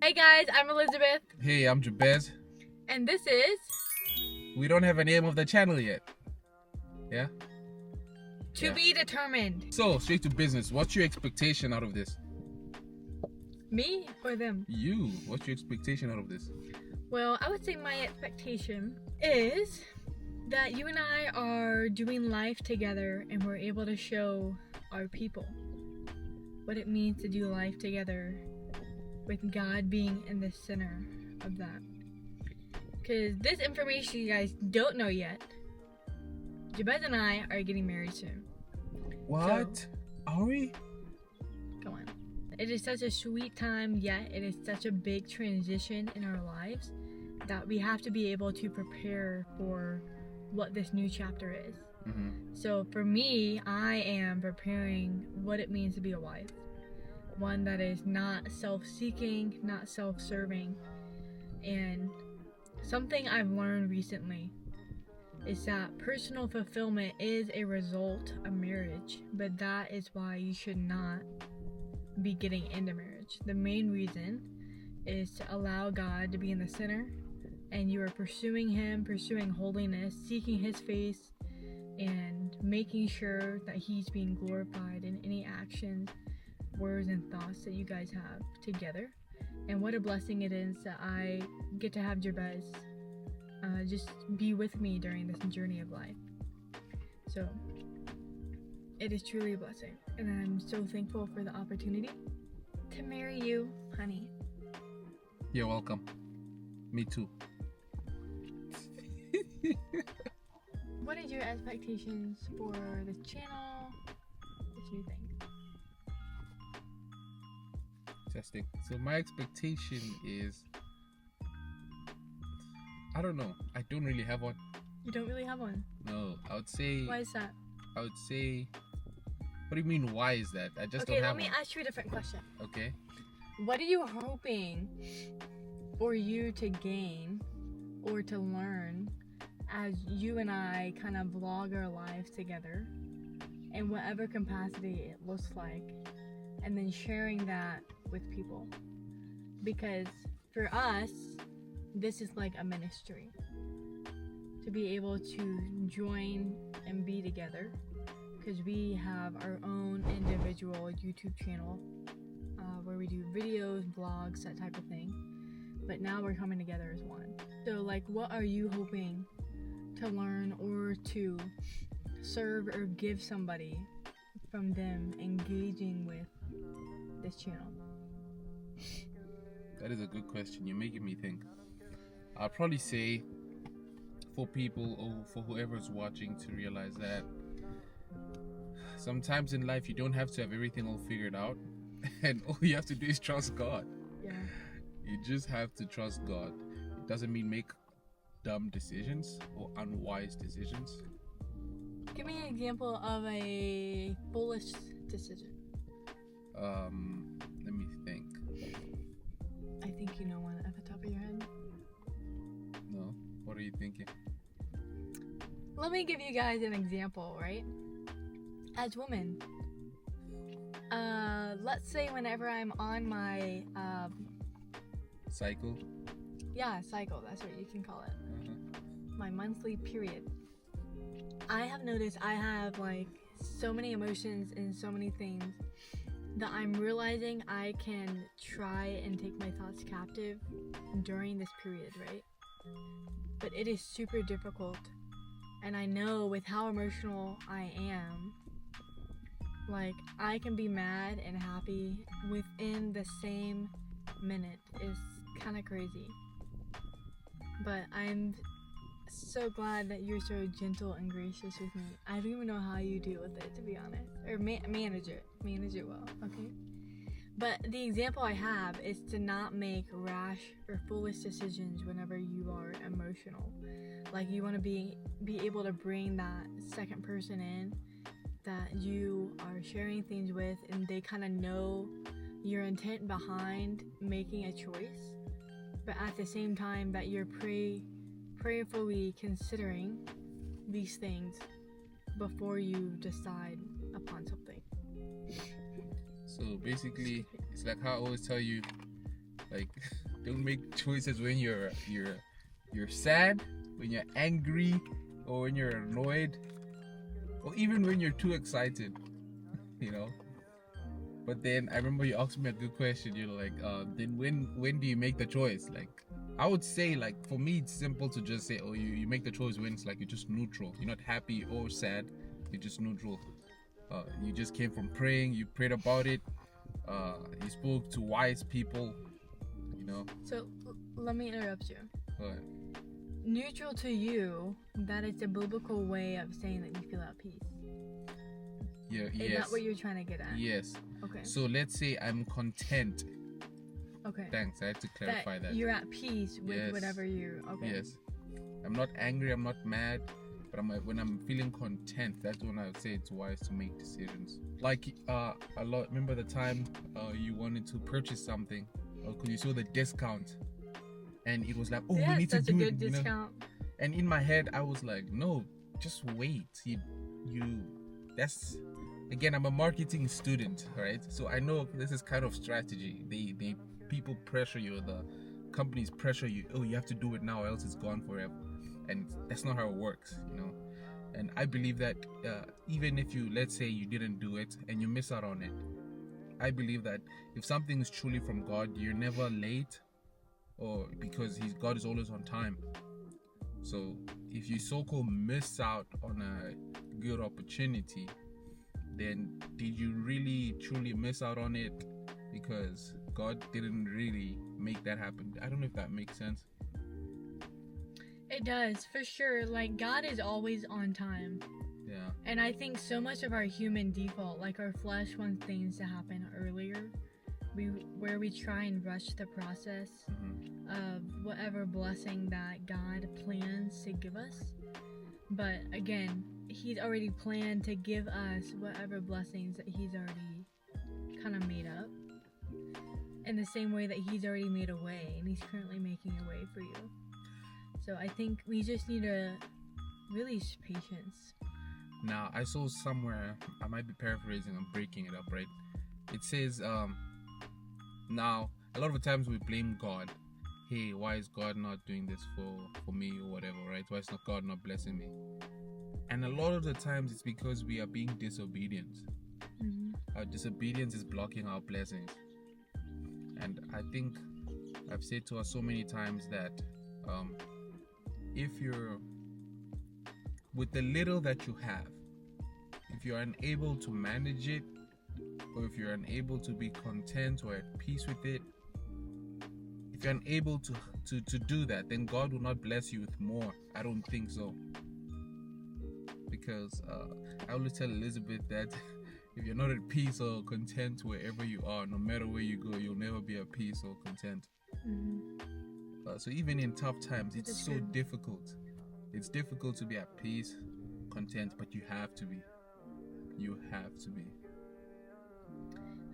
Hey guys, I'm Elizabeth. Hey, I'm Jabezz. And this is... We don't have a name of the channel yet. Yeah? To be determined. So, straight to business. What's your expectation out of this? Me or them? You. What's your expectation out of this? Well, I would say my expectation is that you and I are doing life together and we're able to show our people what it means to do life together with God being in the center of that. Because this information you guys don't know yet, Jabezz and I are getting married soon. What? So, are we? Come on. It is such a sweet time, yet it is such a big transition in our lives that we have to be able to prepare for what this new chapter is. Mm-hmm. So for me, I am preparing what it means to be a wife. One that is not self-seeking, not self-serving. And something I've learned recently is that personal fulfillment is a result of marriage, but that is why you should not be getting into marriage. The main reason is to allow God to be in the center, and you are pursuing Him, pursuing holiness, seeking His face, and making sure that He's being glorified in any actions, words, and thoughts that you guys have together. And what a blessing it is that I get to have Jabezz just be with me during this journey of life. So it is truly a blessing, and I'm so thankful for the opportunity to marry you, honey. You're welcome. Me too. What is your expectations for this channel, this new thing? Testing. So my expectation is, I don't know. I don't really have one. You don't really have one? No, I would say. Why is that? I would say. What do you mean? Why is that? I just don't Okay, have let me one. ask you a different question. Okay. What are you hoping for you to gain or to learn as you and I kind of vlog our lives together in whatever capacity it looks like, and then sharing that with people? Because for us, this is like a ministry. To be able to join and be together, because we have our own individual YouTube channel where we do videos, vlogs, that type of thing. But now we're coming together as one. So like, what are you hoping to learn or to serve or give somebody from them engaging with this channel? That is a good question. You're making me think. I'll probably say for people or for whoever's watching to realize that sometimes in life you don't have to have everything all figured out, and all you have to do is trust God. Yeah. You just have to trust God. It doesn't mean make dumb decisions or unwise decisions. Give me an example of a foolish decision. Let me think. I think you know one at the top of your head. No? What are you thinking? Let me give you guys an example, right? As women, let's say whenever I'm on my Cycle? cycle, that's what you can call it. Uh-huh. My monthly period. I have noticed I have like so many emotions and so many things that I'm realizing I can try and take my thoughts captive during this period, right? But it is super difficult. And I know with how emotional I am, like I can be mad and happy within the same minute. It's kind of crazy. But I'm so glad that you're so gentle and gracious with me. I don't even know how you deal with it, to be honest. Or manage it well, okay? But the example I have is to not make rash or foolish decisions whenever you are emotional. Like you want to be able to bring that second person in that you are sharing things with, and they kind of know your intent behind making a choice, but at the same time that you're prayerfully considering these things before you decide upon something. So basically, it's like how I always tell you, Like, don't make choices when you're sad, when you're angry, or when you're annoyed, or even when you're too excited, you know. But then I remember you asked me a good question. You're like, then when do you make the choice? Like, I would say, like, for me it's simple to just say, oh, you make the choice when it's like you're just neutral. You're not happy or sad. You're just neutral. You just came from praying. You prayed about it. You spoke to wise people. You know. So let me interrupt you. Go ahead. Neutral to you, that is a biblical way of saying that you feel at peace. Yeah. Is that what you're trying to get at? Yes. Okay. So let's say I'm content. Okay. Thanks. I had to clarify that. You're at peace with whatever you. Okay. Yes. I'm not angry. I'm not mad. But when I'm feeling content, that's when I would say it's wise to make decisions. Like remember the time you wanted to purchase something, because you saw the discount, and it was like, oh, we need to do it. That's a good discount. And in my head, I was like, no, just wait. That's, again, I'm a marketing student, right? So I know this is kind of strategy. They people pressure you, the companies pressure you. Oh, you have to do it now, or else it's gone forever. And that's not how it works, you know. And I believe that even if you, let's say you didn't do it and you miss out on it, I believe that if something is truly from God, you're never late, or because God is always on time. So if you so-called miss out on a good opportunity, then did you really truly miss out on it because God didn't really make that happen? I don't know if that makes sense. It does, for sure. Like, God is always on time. Yeah. And I think so much of our human default, like our flesh wants things to happen earlier, where we try and rush the process of whatever blessing that God plans to give us. But again, He's already planned to give us whatever blessings that He's already kind of made up. In the same way that He's already made a way, and He's currently making a way for you. So I think we just need to release patience. Now, I saw somewhere, I might be paraphrasing, I'm breaking it up, right? It says, now, a lot of the times we blame God. Hey, why is God not doing this for me or whatever, right? Why is not God not blessing me? And a lot of the times it's because we are being disobedient. Our disobedience is blocking our blessings. And I think I've said to us so many times that if you're, with the little that you have, if you're unable to manage it, or if you're unable to be content or at peace with it, if you're unable to do that, then God will not bless you with more. I don't think so. Because I always tell Elizabeth that if you're not at peace or content wherever you are, no matter where you go, you'll never be at peace or content. So even in tough times, it's so difficult. It's difficult to be at peace, content, but you have to be. You have to be.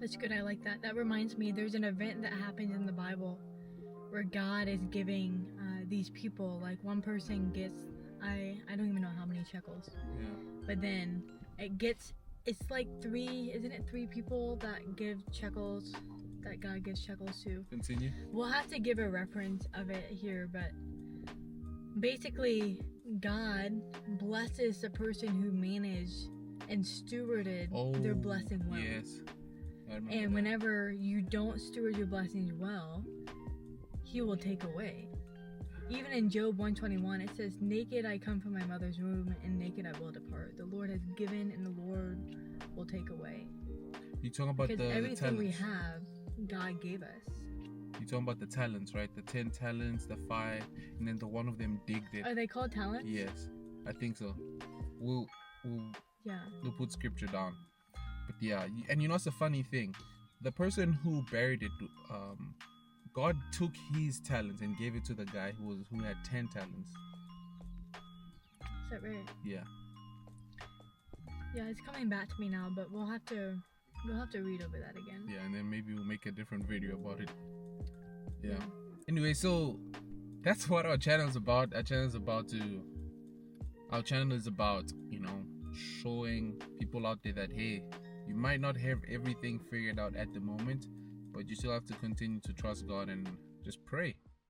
That's good. I like that. That reminds me, there's an event that happens in the Bible where God is giving these people, like one person gets, I don't even know how many shekels. Yeah. But then it's like three people that give shekels, that God gives shekels to. Continue. We'll have to give a reference of it here, but basically God blesses the person who managed and stewarded their blessing well. Yes. And whenever you don't steward your blessings well, He will take away. Even in Job 121, it says, naked I come from my mother's womb, and naked I will depart. The Lord has given, and the Lord will take away. You talking about because everything talents we have, God gave us. You're talking about the talents, right? The 10 talents, the 5, and then the one of them digged it. Are they called talents? Yes, I think so. We'll put scripture down. But yeah, and you know what's the funny thing? The person who buried it, God took his talents and gave it to the guy who had 10 talents. Is that right? Yeah. Yeah, it's coming back to me now, but we'll have to read over that again. Yeah, and then maybe we'll make a different video about it. Yeah. Anyway, so that's what our channel is about. Our channel is about, you know, showing people out there that, hey, you might not have everything figured out at the moment, but you still have to continue to trust God and just pray.